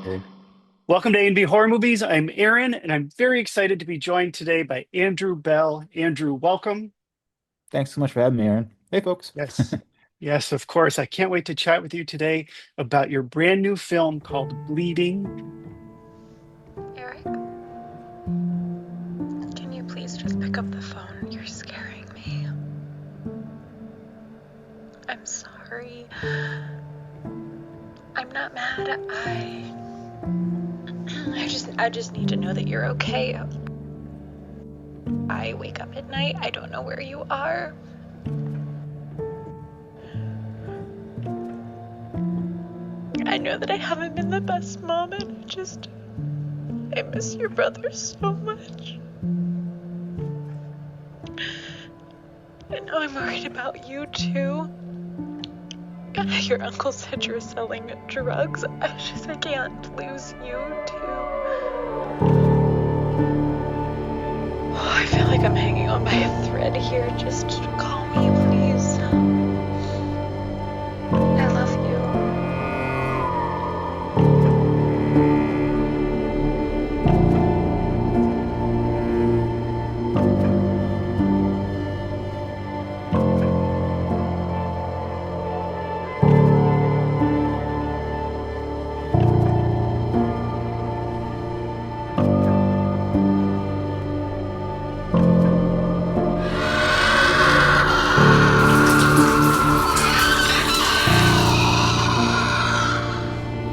Hey, Welcome to A&B Horror Movies. I'm Aaron, and I'm very excited to be joined today by Andrew Bell. Andrew, welcome. thanks so much for having me, Aaron. Hey, folks. Yes. Yes, of course. I can't wait to chat with you today about your brand new film called Bleeding. Eric, can you please just pick up the phone? You're scaring me. I'm sorry. I'm not mad. I just need to know that you're okay. I wake up at night. I don't know where you are. I know that I haven't been the best mom, and I miss your brother so much. And now I'm worried about you too. Your uncle said you're selling drugs. I can't lose you too. Oh, I feel like I'm hanging on by a thread here. Just call me, please. I love you.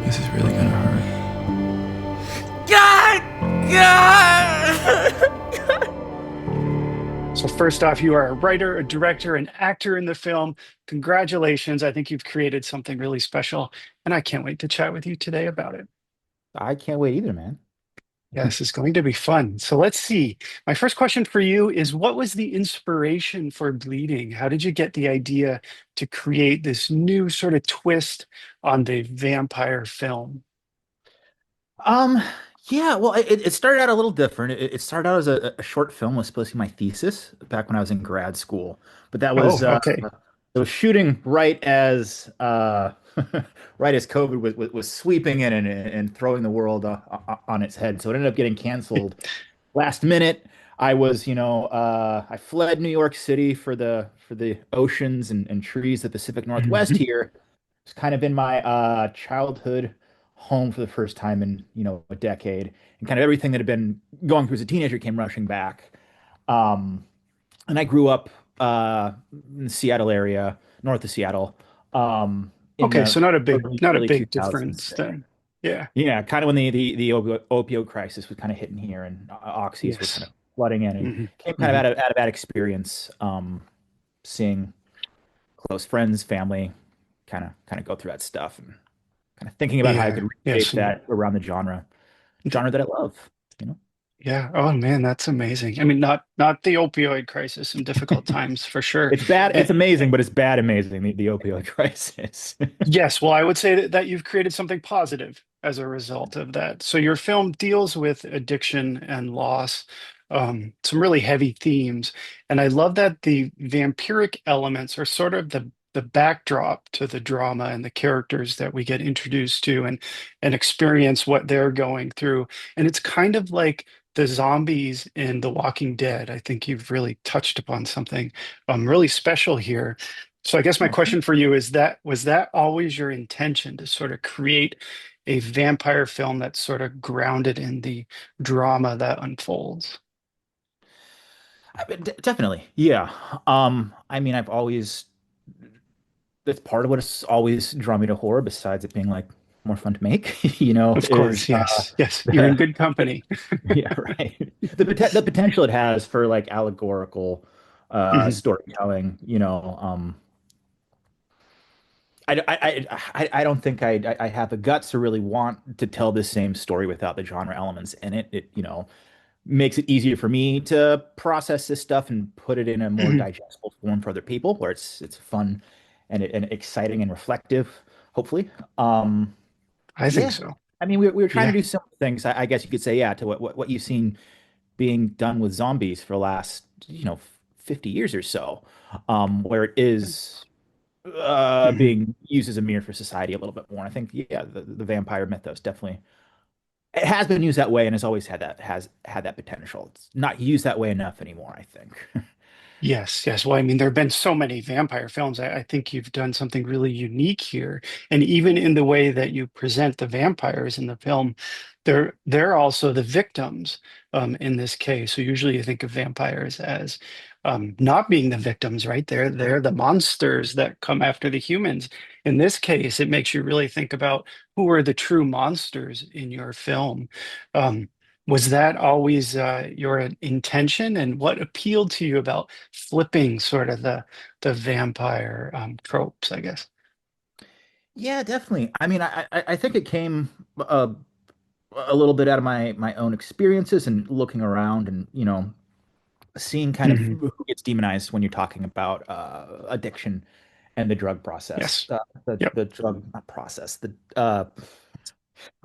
This is really gonna hurt. God! God! So, first off, you are a writer, a director, an actor in the film. Congratulations. I think you've created something really special, and I can't wait to chat with you today about it. I can't wait either, man. Yes, it's going to be fun. So let's see. My first question for you is what was the inspiration for Bleeding? How did you get the idea to create this new sort of twist on the vampire film? Um, yeah, well, it started out a little different. It started out as a short film, was supposed to be my thesis back when I was in grad school. But that Oh, was okay. it was shooting right as right as COVID was sweeping in and throwing the world on its head. So it ended up getting canceled last minute. I was, I fled New York City for the oceans and trees of the Pacific Northwest Mhm. here. It's kind of in my childhood home for the first time in, a decade. And kind of everything that had been going through as a teenager came rushing back. Um, and I grew up in the Seattle area, north of Seattle, in Okay, the so early, not a early big 2000s. difference then. Yeah. Yeah, kind of when the opioid crisis was kind of hitting here, and oxys were kind Yes. of flooding in, and Hmm. came kind of Hmm. out of that experience, seeing close friends, family, kind of go through that stuff, and kind of thinking about how I Yeah. could Yes. reshape that around the genre that I love, you know? Yeah. Oh man, that's amazing. I mean, not the opioid crisis in difficult times for sure. It's bad, And it's amazing, but it's bad amazing, the opioid crisis. yes, well, I would say that you've created something positive as a result of that. So your film deals with addiction and loss, some really heavy themes. And I love that the vampiric elements are sort of the backdrop to the drama and the characters that we get introduced to and experience what they're going through. And it's kind of like the zombies in The Walking Dead. I think you've really touched upon something really special here. So I guess my Oh, question for you is that was that always your intention to sort of create a vampire film that's sort of grounded in the drama that unfolds? definitely, yeah. I mean, I've always that's part of what has always drawn me to horror, besides it being like more fun to make, Of is course, yes. Yes, you're in the good company. yeah, right. The potential it has for like allegorical Mhm. storytelling, I don't think I have the guts to really want to tell the same story without the genre elements in it. It, makes it easier for me to process this stuff and put it in a more Mhm. digestible form for other people, where it's fun and exciting and reflective, hopefully. Um, I think yeah, so. I mean, we were trying to Yeah. do similar things. I guess you could say, yeah, to what you've seen being done with zombies for the last, 50 years or so, where it is Hmm. being used as a mirror for society a little bit more. I think, yeah, the vampire mythos definitely it has been used that way and has always had that potential. It's not used that way enough anymore, I think. Yes, yes. Well, I mean, there have been so many vampire films. I think you've done something really unique here. And even in the way that you present the vampires in the film, they're also the victims in this case. So usually you think of vampires as not being the victims, right? They're the monsters that come after the humans. In this case, it makes you really think about who are the true monsters in your film. Um, was that always your intention, and what appealed to you about flipping sort of the vampire tropes, I guess? Yeah, definitely. I mean, I think it came a little bit out of my own experiences and looking around and, seeing kind of Hmm. who gets demonized when you're talking about addiction and the drug process, Yes. Yep. the drug not process, the I'm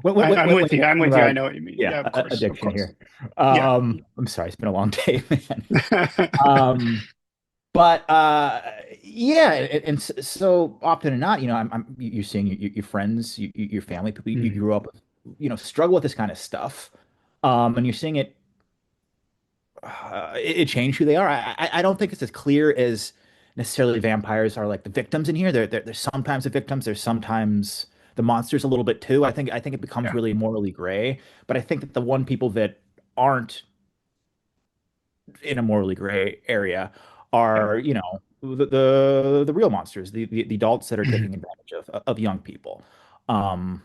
when with you're you. I'm talking with you. I about, know what you mean. yeah, Yeah, of course. Of addiction course. here. Yeah. I'm sorry, it's been a long day, man. Um, but yeah, so often or not, you're seeing your friends, your family, people you Mhm. grew up with, struggle with this kind of stuff, and you're seeing it changed who they are. I don't think it's as clear as necessarily vampires are like the victims in here. They're sometimes the victims. There's sometimes the monsters a little bit too. I think it becomes Yeah. really morally gray. But I think that the one people that aren't in a morally gray area Yeah. are, the real monsters, the adults that are Mhm. taking advantage of young people. Um,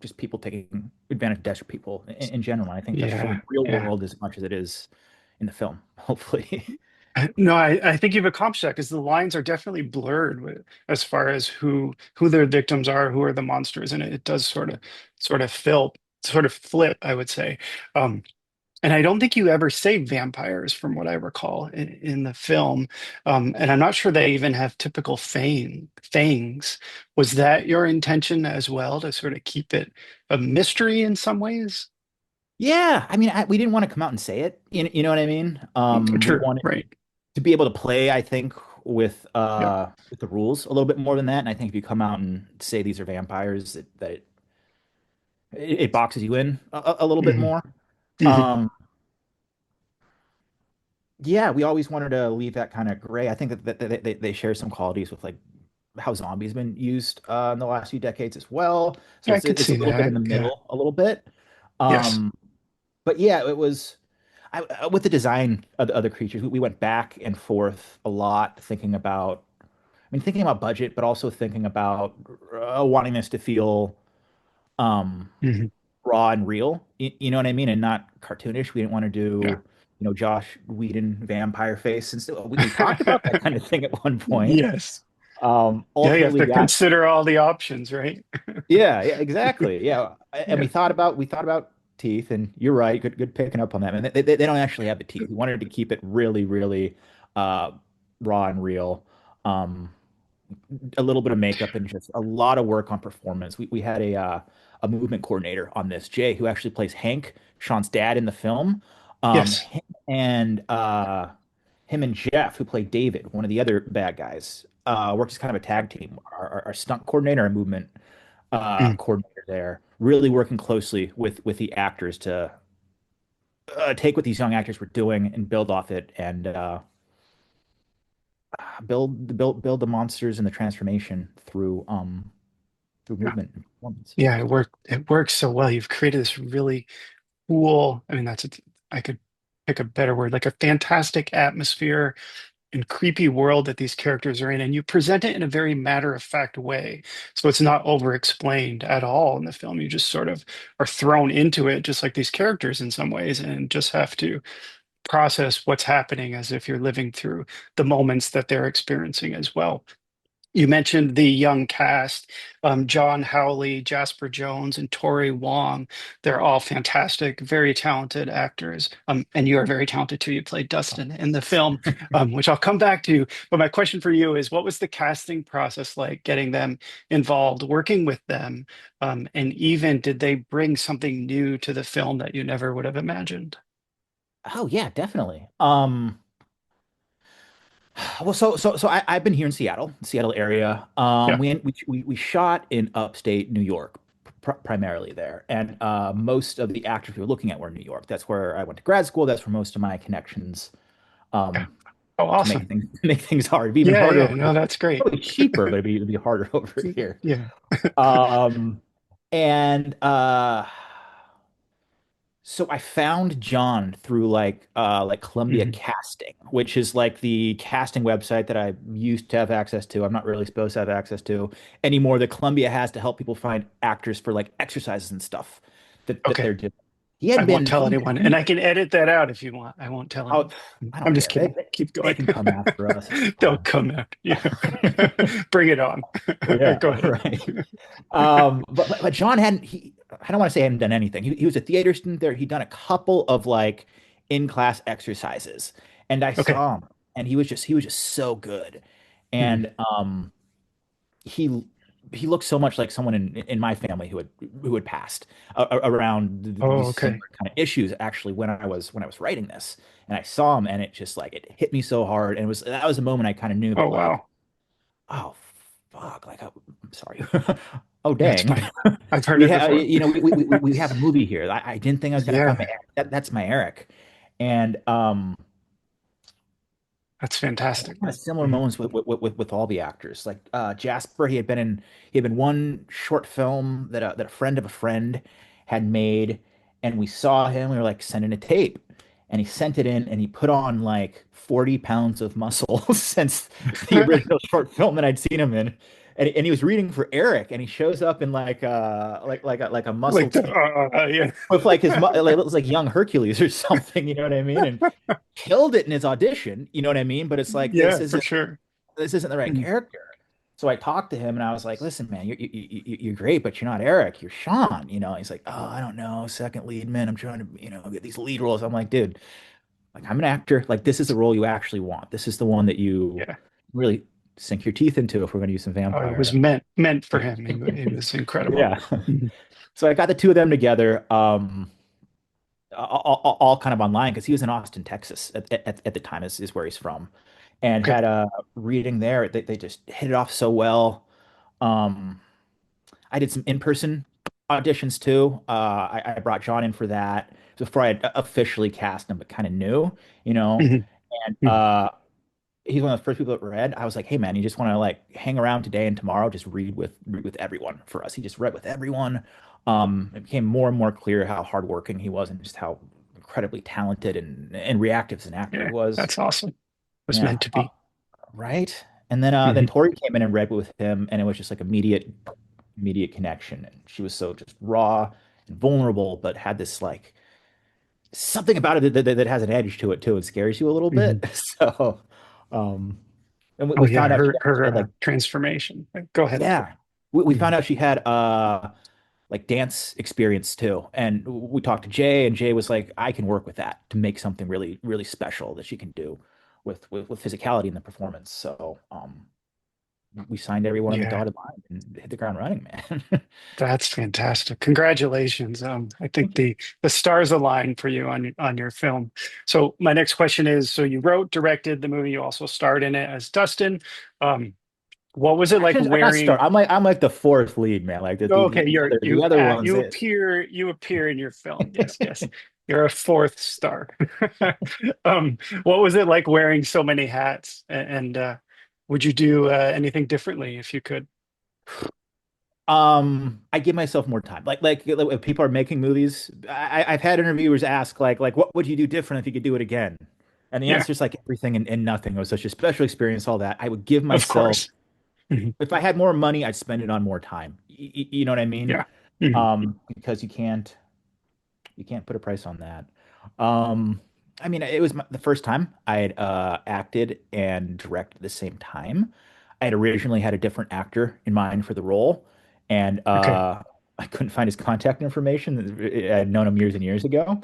just people taking advantage of desperate people in general. And I think that's true in Yeah. the real Yeah. world as much as it is in the film, hopefully. No, I think you've accomplished that because the lines are definitely blurred as far as who their victims are, who are the monsters, and it does sort of flip, I would say. Um, And I don't think you ever say vampires, from what I recall in the film. And I'm not sure they even have typical fangs. Was that your intention as well, to sort of keep it a mystery in some ways? Yeah, I mean, we didn't want to come out and say it. You know what I mean? We True, wanted right. to be able to play, I think, Yep. with the rules a little bit more than that. And I think if you come out and say these are vampires, it boxes you in a little bit Hmm. more. Hmm. Um, yeah, we always wanted to leave that kind of gray. I think that they share some qualities with like how zombies been used in the last few decades as well. So Yeah, I it's could it's a see little bit in that. the Yeah. middle, a little bit. Yes. Um, but yeah, it was. With the design of the other creatures, we went back and forth a lot, thinking about budget, but also thinking about wanting this to feel um, Hmm. raw and real. You know what I mean, and not cartoonish. We didn't want to Yeah. do, Josh Whedon vampire face, and so we talked about that kind of thing at one point. Yes. Yeah, you have Ultimately to got consider all the options, right? Yeah, yeah, exactly. Yeah, and Yeah. we thought about teeth, and you're right. Good picking up on that. And they don't actually have the teeth. We wanted to keep it really, really uh, raw and real. Um, a little bit of makeup and just a lot of work on performance. We had a movement coordinator on this, Jay, who actually plays Hank, Sean's dad in the film. Yes. Him and Jeff, who played David, one of the other bad guys, worked as kind of a tag team. Our stunt coordinator and movement Mm. coordinator there, really working closely with the actors to take what these young actors were doing and build off it and build the monsters and the transformation through Yeah. movement and performance. Yeah, it works so well. You've created this really cool, I mean, I could pick a better word, like a fantastic atmosphere and creepy world that these characters are in, and you present it in a very matter-of-fact way. So it's not over-explained at all in the film. You just sort of are thrown into it, just like these characters in some ways, and just have to process what's happening as if you're living through the moments that they're experiencing as well. You mentioned the young cast, John Howley, Jasper Jones, and Tori Wong. They're all fantastic, very talented actors. And you are very talented too. You played Oh, Dustin in the thanks. film, which I'll come back to. But my question for you is, what was the casting process like, getting them involved, working with them? And even did they bring something new to the film that you never would have imagined? Oh yeah, definitely. Well, I've been here in Seattle, Seattle area. Yeah. We shot in upstate New York, primarily there, and most of the actors we were looking at were in New York. That's where I went to grad school. That's where most of my connections, Yeah. um, Oh, to make awesome. things make things hard. It'd be even Yeah, harder yeah. over No, here. that's great. Probably cheaper, but it'd be harder over here. Yeah. Um, and So I found John through like Columbia Mhm. Casting, which is like the casting website that I used to have access to. I'm not really supposed to have access to anymore, that Columbia has to help people find actors for like exercises and stuff that Okay. they're doing. I won't tell He anyone, and he I can edit that out if you want. I won't tell oh, anyone. I don't I'm just care. kidding. Keep They going. can come after us. It's They'll fine. come out. Yeah. Bring it on. Yeah, Go ahead. right. But John hadn't he I don't want to say he hadn't done anything. He was a theater student there. He'd done a couple of like in-class exercises, and I Okay. saw him, and he was just so good. Mhm. And he he looked so much like someone in my family who had passed around Oh, these similar okay. kind of issues actually when I was writing this. And I saw him, and it just like it hit me so hard, and it was that was the moment I kind of knew Oh, that like, wow. oh fuck, like I'm sorry. Oh That's dang. fine. I've heard it before. We have a movie here. I didn't think I was gonna find my Yeah, Eric. That's my Eric. And that's I had fantastic. kind of similar Mhm. moments with all the actors. Like Jasper, he had been one short film that a friend of a friend had made, and we saw him. We were like, send in a tape, and he sent it in, and he put on like 40 pounds of muscle since the original short film that I'd seen him in. And he was reading for Eric, and he shows up in like a muscle Like the tank yeah. with like like, it looks like young Hercules or something, you know what I mean? And killed it in his audition, you know what I mean? But it's like Yeah, for sure. this isn't the right Mhm. character. So I talked to him and I was like, listen, man, you're great, but you're not Eric, you're Sean. You know, he's like, oh, I don't know, second lead, man. I'm trying to, get these lead roles. I'm like, dude, like I'm an actor. Like this is the role you actually want. This is the one that you Yeah. really sink your teeth into if we're going to use some Oh, it was vampire. meant for him. He was incredible. Yeah. Mhm. So I got the two of them together. All kind of online because he was in Austin, Texas at the time is where he's from, and Okay. had a reading there. They just hit it off so well. Um, I did some in-person auditions too. I brought John in for that before I had officially cast him, but kind of knew, you know. Mhm. And Mhm. he's one of the first people that read. I was like, hey man, you just want to like hang around today and tomorrow, just read with everyone for us. He just read with everyone. It became more and more clear how hardworking he was and just how incredibly talented and reactive as an actor he Yeah, was. that's awesome. It was Yeah, meant to be. right. And then Mhm. Tori came in and read with him, and it was just like immediate connection. And she was so just raw and vulnerable, but had this like something about it that has an edge to it too. It scares you a little Mhm. bit. So, um, and Oh we yeah, found out she her had like, transformation. Go ahead. yeah, we Mhm. found out she had like dance experience too. And we talked to Jay, and Jay was like, I can work with that to make something really special that she can do with physicality in the performance. So, we signed everyone on the Yeah, dotted line and hit the ground running, man. that's fantastic. Congratulations. I think Thank you. the stars align for you on your film. So my next question is, so you wrote, directed the movie, you also starred in it as Dustin. Um, what was it like Actually, not star. wearing I'm like the fourth lead, man. Like okay, the other ones, you appear in your film. Yes, yes. You're a fourth star. What was it like wearing so many hats? And would you do anything differently if you could? I give myself more time. If people are making movies, I've had interviewers ask like what would you do different if you could do it again? And the Yeah, answer is like everything and nothing. It was such a special experience, all that. I would give of myself, course. Mhm. if I had more money, I'd spend it on more time. You know what I mean? Yeah. Mhm. Because you can't put a price on that. Um, I mean, it was the first time I had acted and directed at the same time. I had originally had a different actor in mind for the role, and Okay. I couldn't find his contact information. I had known him years and years ago.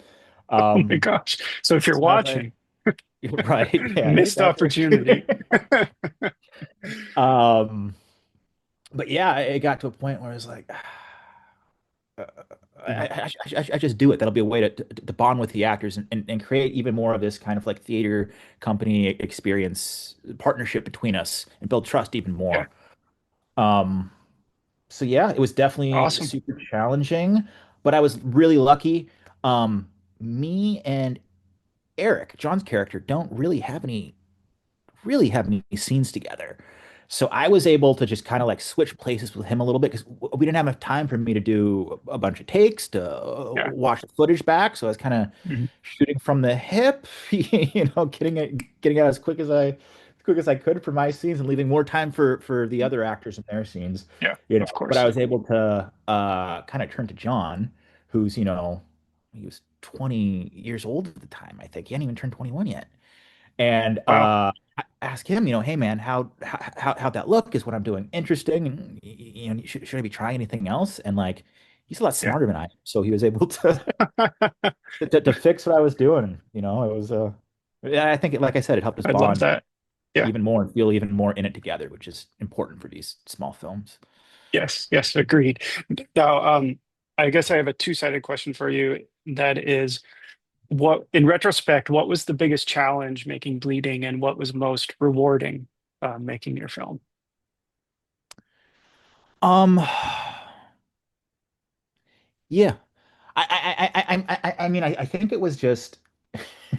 Oh my Um, gosh. So if you're so I was like, watching, right, yeah, hey, missed Patrick. opportunity. Um, but yeah, it got to a point where I was like, Mhm. I just do it. That'll be a way to bond with the actors and create even more of this kind of like theater company experience partnership between us and build trust even Yeah. more. Um, so yeah, it was definitely Awesome. super challenging, but I was really lucky. Me and Eric, John's character, don't really have any scenes together. So I was able to just kind of like switch places with him a little bit because we didn't have enough time for me to do a bunch of takes to Yeah. watch the footage back. So I was kind of Mhm. shooting from the hip, getting it as quick as I could for my scenes and leaving more time for the other actors in their scenes. Yeah, You know, of but I course. was able to kind of turn to John, who's he was 20 years old at the time. I think he hadn't even turned 21 yet and Wow. ask him, hey man, how'd that look? Is what I'm doing interesting? And should I be trying anything else? And like, he's a lot Yeah. smarter than I am, so he was able to fix what I was doing. It was yeah, I think like I said, it helped us I love bond that. Yeah. even more and feel even more in it together, which is important for these small films. Yes. Yes. Agreed. Now, I guess I have a two-sided question for you. That is, in retrospect, what was the biggest challenge making Bleeding, and what was most rewarding making your film? Um, yeah, I mean, I think it was just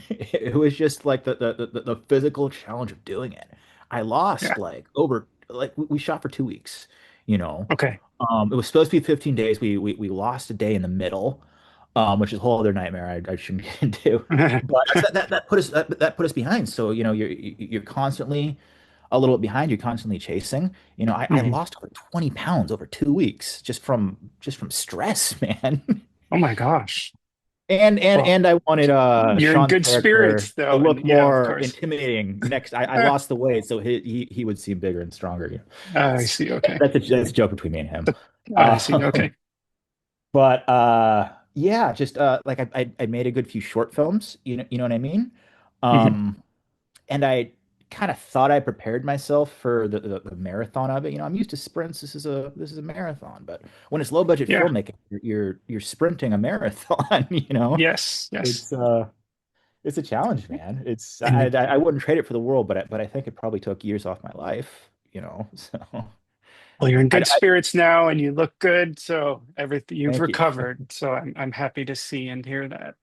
it was just like the physical challenge of doing it. I lost Yeah. like over like we shot for 2 weeks, you know. Okay. It was supposed to be 15 days. We lost a day in the middle, which is a whole other nightmare I shouldn't get into. But that put us behind. So, you're constantly a little bit behind, you're constantly chasing. I Mhm. lost over 20 pounds over 2 weeks just from stress, man. Oh my gosh. And and Well, and I wanted you're in Sean's good character spirits to though, and look yeah, of more course. intimidating. Next, I lost the weight, so he would seem bigger and stronger. I see. Okay. That's a joke between me and him. But I see. Uh, Okay. but yeah, just like I made a good few short films. You know what I mean? Mhm. Um, and I kind of thought I prepared myself for the marathon of it. I'm used to sprints. This is a marathon, but when it's low budget Yeah. filmmaking, you're sprinting a marathon. Yes. Yes. It's uh it's a challenge, man. It's Mhm. I wouldn't trade it for the world, but I think it probably took years off my life. So Well, you're in good I spirits now, and you look good. So everything you've thank you. recovered. So I'm happy to see and hear that.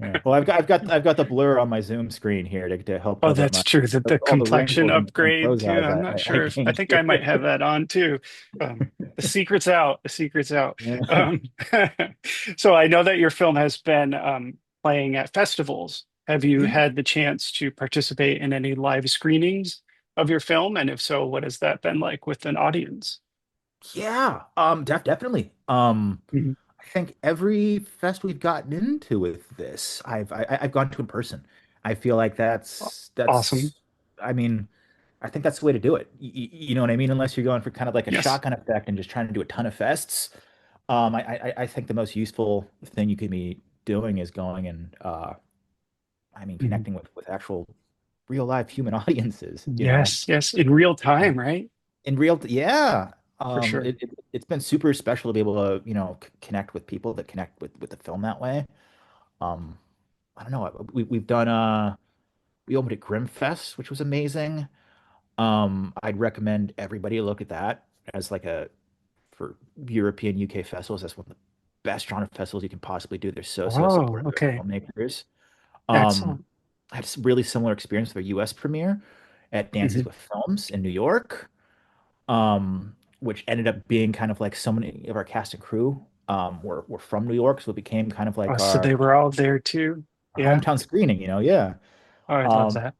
Yeah. Well, I've got the blur on my Zoom screen here to help Oh, cover up that's my true. The all the complexion wrinkles and upgrade crow's too. eyes I'm I, not I, I sure if I gained think I might here. have that on too. The secret's out. The secret's out. Yeah. Um, so I know that your film has been playing at festivals. Have you Yeah. had the chance to participate in any live screenings of your film? And if so, what has that been like with an audience? Yeah. Definitely. Mhm. I think every fest we've gotten into with this, I've gone to in person. I feel like Awesome. I mean, I think that's the way to do it. You know what I mean? Unless you're going for kind of like a Yes. shotgun effect and just trying to do a ton of fests. I think the most useful thing you could be doing is going and Mhm. connecting with actual real live human audiences. Yes. Yes. In real Um, time, right? in real, yeah. For sure. It's been super special to be able to connect with people that connect with the film that way. Um, I don't know. We've done we opened at Grimfest, which was amazing. I'd recommend everybody look at that as like a for European UK festivals. That's one of the best genre festivals you can possibly do. They're so Oh, supportive of okay. filmmakers. Excellent. I had a really similar experience with a US premiere at Dances Mhm. with Films in New York, which ended up being kind of like so many of our cast and crew were from New York, so it became kind of Oh, like so they were all there too. our Yeah. hometown screening, yeah. Oh, I love Um, that.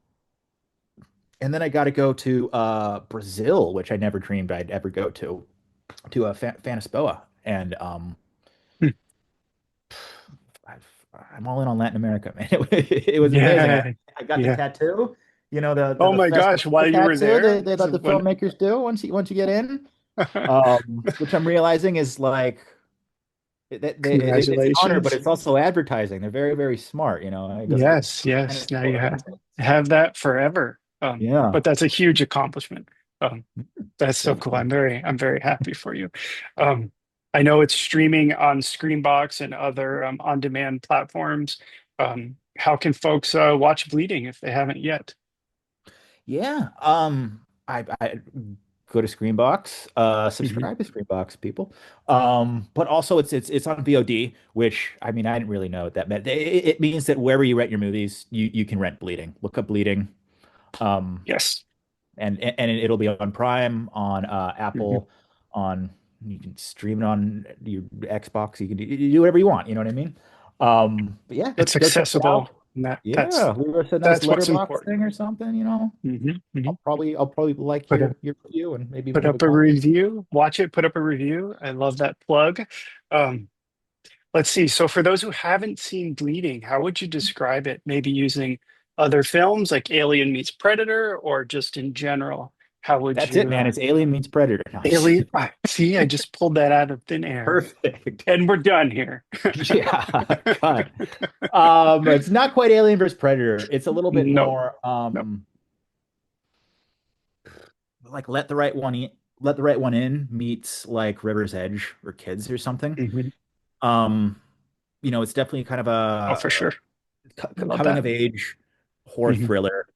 and then I got to go to Brazil, which I never dreamed I'd ever go to a Fanisboa, and Hmm. I'm all in on Latin America, man. It was amazing. Yeah. I got the Yeah. tattoo, Oh the my gosh, festival while you were tattoo there, they so let the when filmmakers do once you get in, which I'm realizing is like it's an honor, but congratulations. it's also advertising. They're very, very smart. It goes to Yes, yes. Now you Fanisboa. have that forever. Yeah. But that's a huge accomplishment. That's so cool. I'm very happy for you. Um, I know it's streaming on Screambox and other on-demand platforms. How can folks watch Bleeding if they haven't yet? Yeah. I go to Screambox, Mhm. subscribe to Screambox, people. But also it's on VOD, which I mean I didn't really know what that meant. It means that wherever you rent your movies, you can rent Bleeding. Look up Bleeding. Um, Yes. and it'll be on Prime, on Mhm. Apple, on you can stream it on your Xbox. You do whatever you want. You know what I mean? But yeah, It's go check it accessible, out. and Yeah, leave us a nice that's what's letterbox important. thing or something. You know, Hmm. I'll probably like Put a your review and maybe put have a up a comment. review, watch it, put up a review. I love that plug. Um, let's see. So for those who haven't seen Bleeding, how would you describe it? Maybe using other films like Alien meets Predator, or just in general, how would That's it, you man. It's Alien meets Predator. No, I'm just Alien? kidding. See, I just pulled that out of thin air, Perfect. and we're done here. Yeah, cut. It's not quite Alien versus Predator. It's a little bit No, more no. like let the right one in meets like River's Edge or Kids or something. Mhm. Um, it's definitely kind of Oh, for a sure. I love coming that. of age horror Mhm. thriller.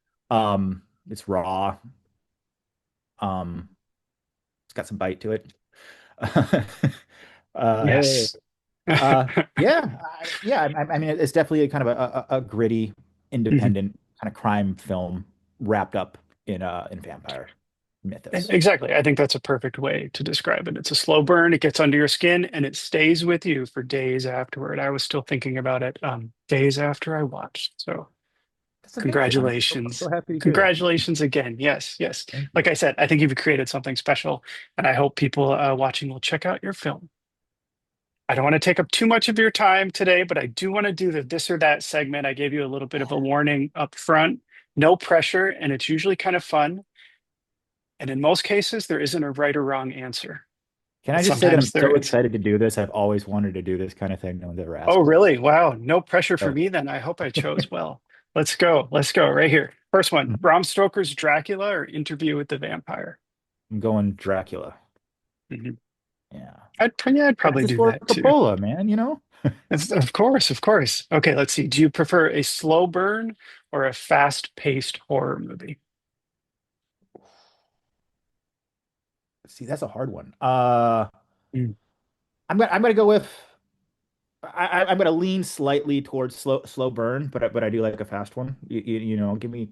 It's raw. Um, it's got some bite to it. Hey, Yes. uh, yeah, I mean, it's definitely a kind of a gritty, Mhm. independent kind of crime film wrapped up in vampire mythos. Exactly. I think that's a perfect way to describe it. It's a slow burn. It gets under your skin and it stays with you for days afterward. I was still thinking about it days after I watched. So That's amazing. I'm so congratulations. happy to hear that. Congratulations again. Yes, yes. Thank Like you. I said, I think you've created something special, and I hope people watching will check out your film. I don't want to take up too much of your time today, but I do want to do the this or that segment. I gave you a little bit of a warning up front. No pressure, and it's usually kind of fun. And in most cases, there isn't a right or wrong answer, Can but I just say that I'm sometimes there so is. excited to do this? I've always wanted to do this kind of thing. No one's ever Oh, asked me. really? Wow. No pressure for So me then. I hope I chose well. Let's go. Let's go right here. First one, Bram Stoker's Dracula or Interview with the Vampire? I'm going Dracula. Mhm. Yeah. I'd probably Francis do Ford that too. Coppola, man, you know? Of course, of course. Okay, let's see. Do you prefer a slow burn or a fast-paced horror movie? See, that's a hard one. Mm. I'm gonna go with I'm gonna lean slightly towards slow burn, but I do like a fast one. Give me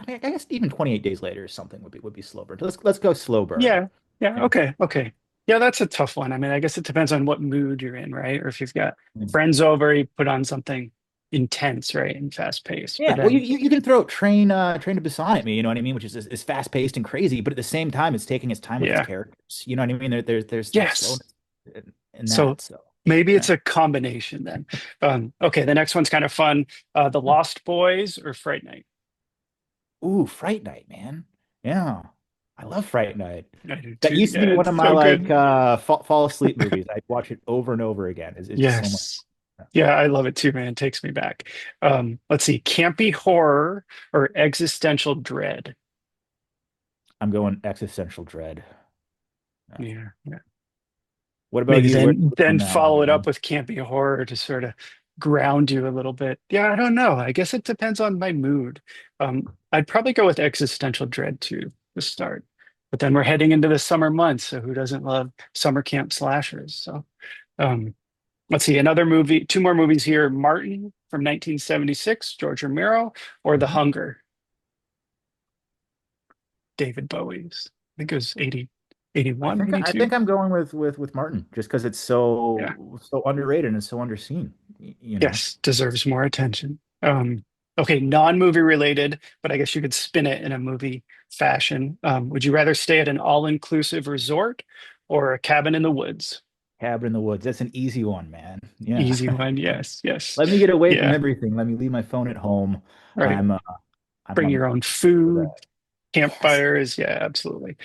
I guess even 28 days later or something would be slow burn. Let's go slow burn. Yeah, yeah, Yeah. okay, okay. Yeah, that's a tough one. I mean, I guess it depends on what mood you're in, right? Or if you've got friends over, you put on something intense, right, and fast-paced. But Yeah, well, then, you can throw Train to Busan at me, you know what I mean, which is fast paced and crazy, but at the same time, it's taking its time with its yeah, characters. You know what I mean? There's yes. slowness in So that. So maybe yeah. it's a combination then. Okay, the next one's kind of fun. The Lost Boys or Fright Night? Ooh, Fright Night, man. Yeah, I love Fright Night. I do That too. used to be Yeah, one it's of my so like good. fall asleep movies. I'd watch it over and over again. It's just so much. Yes. Yeah, I love it too, man. It takes me back. Let's see, campy horror or existential dread? I'm going existential dread. Yeah. Yeah, yeah. What about Maybe you? Where then on that one, follow it up man? with campy horror to sort of ground you a little bit. Yeah, I don't know. I guess it depends on my mood. I'd probably go with existential dread too to start. But then we're heading into the summer months, so who doesn't love summer camp slashers? So um, let's see, another movie, two more movies here. Martin from 1976, George Romero, or The Mhm. Hunger, David Bowie's. I think it was 80, 81, I 82. think I'm going with Martin just because it's Yeah. so underrated and so underseen. You know. Yes, deserves more attention. Okay, non-movie related, but I guess you could spin it in a movie fashion. Would you rather stay at an all-inclusive resort or a cabin in the woods? Cabin in the Woods. That's an easy one, man. Yeah. Easy one. Yes, yes. Let me get away from Yeah. everything. Let me leave my phone at home. All right. I'm Bring I'm your own for food, that. Yes. campfires. Yeah, absolutely.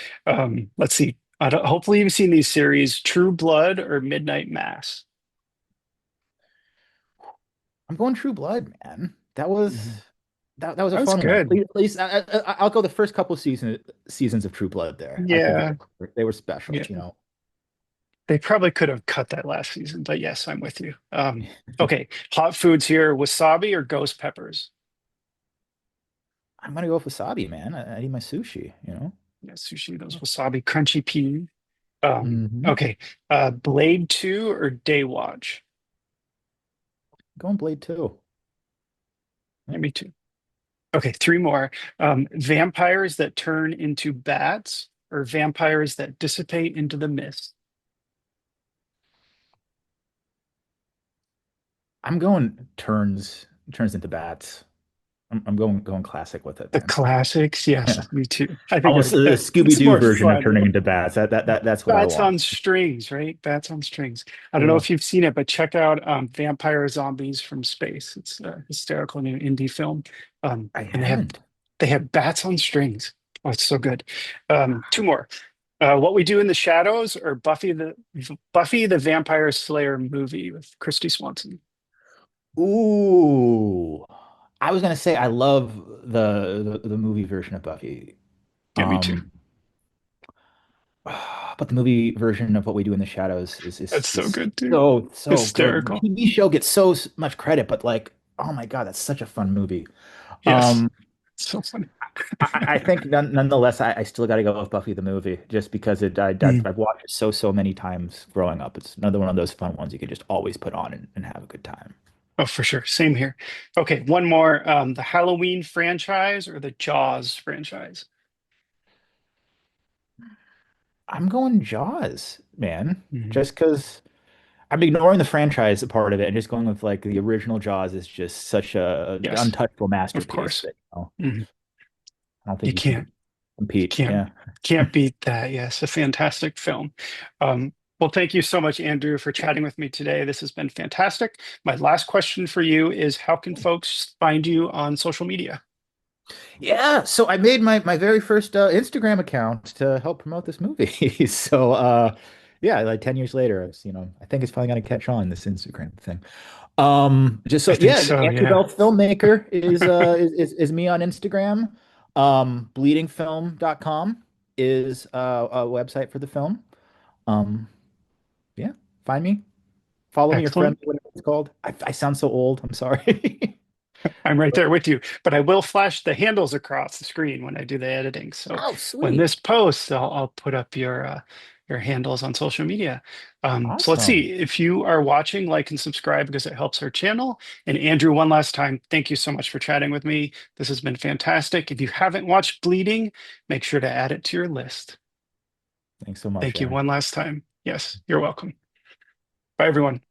Let's see. Hopefully you've seen these series, True Blood or Midnight Mass. I'm going True Blood, man. Mhm. That was a That was fun one. good. At least I'll go the first couple seasons of True Blood there. I think Yeah. they were special, Yeah. you know. They probably could have cut that last season, but yes, I'm with you. Okay, hot foods here: wasabi or ghost peppers. I'm gonna go with wasabi, man. I eat my sushi, you know? Yeah, sushi, those wasabi crunchy pea. Hmm. Okay, Blade 2 or Day Watch. Going Blade 2. Yeah, me too. Okay, three more. Vampires that turn into bats or vampires that dissipate into the mist. I'm going turns into bats. I'm going classic with it, The man. classics, Yeah. yes, me too. I think Almost the it's Scooby-Doo more version of fun. turning into bats. That's what I Bats want. on strings, right? Bats on strings. I don't know Yeah. if you've seen it, but check out Vampire Zombies from Space. It's a hysterical new indie film. I And haven't. they have bats on strings. Oh, it's so good. Two more. What We Do in the Shadows or Buffy the Vampire Slayer movie with Christy Swanson. Ooh. I was gonna say I love the movie version of Buffy. Yeah, me too. Um, but the movie version of What We Do in the Shadows That's so is good too. so good. The Hysterical. TV show gets much credit, but like, oh my God, that's such a fun movie. Yes. Um, So funny. I think nonetheless, I still got to go with Buffy the movie just because Mm. I've watched it so many times growing up. It's another one of those fun ones you can just always put on and have a good time. Oh, for sure. Same here. Okay, one more. The Halloween franchise or the Jaws franchise? I'm going Jaws, man, Mhm. just because I'm ignoring the franchise part of it and just going with like the original Jaws is just such a Yes, untouchable of masterpiece course. that Mhm. I don't You think you can can't. You compete. can't Yeah. can't beat that. Yes, a fantastic film. Well, thank you so much, Andrew, for chatting with me today. This has been fantastic. My last question for you is how can folks find you on social media? Yeah, so I made my very first Instagram account to help promote this movie. So yeah, like 10 years later, I think it's probably gonna catch on this Instagram thing. Just I so think yeah, so, Andrew yeah. Bell filmmaker is me on Instagram. Bleedingfilm.com is a website for the film. Um, yeah, find me, follow me or friend Excellent. me, whatever it's called. I sound so old. I'm sorry. I'm right there with you, but I will flash the handles across the screen when I do the editing. So Oh, when sweet. this posts, I'll put up your handles on social media. So let's Awesome. see if you are watching, like and subscribe because it helps our channel. And Andrew, one last time, thank you so much for chatting with me. This has been fantastic. If you haven't watched Bleeding, make sure to add it to your list. Thanks so much, Thank you Aaron. one last time. Yes, you're welcome. Bye, everyone.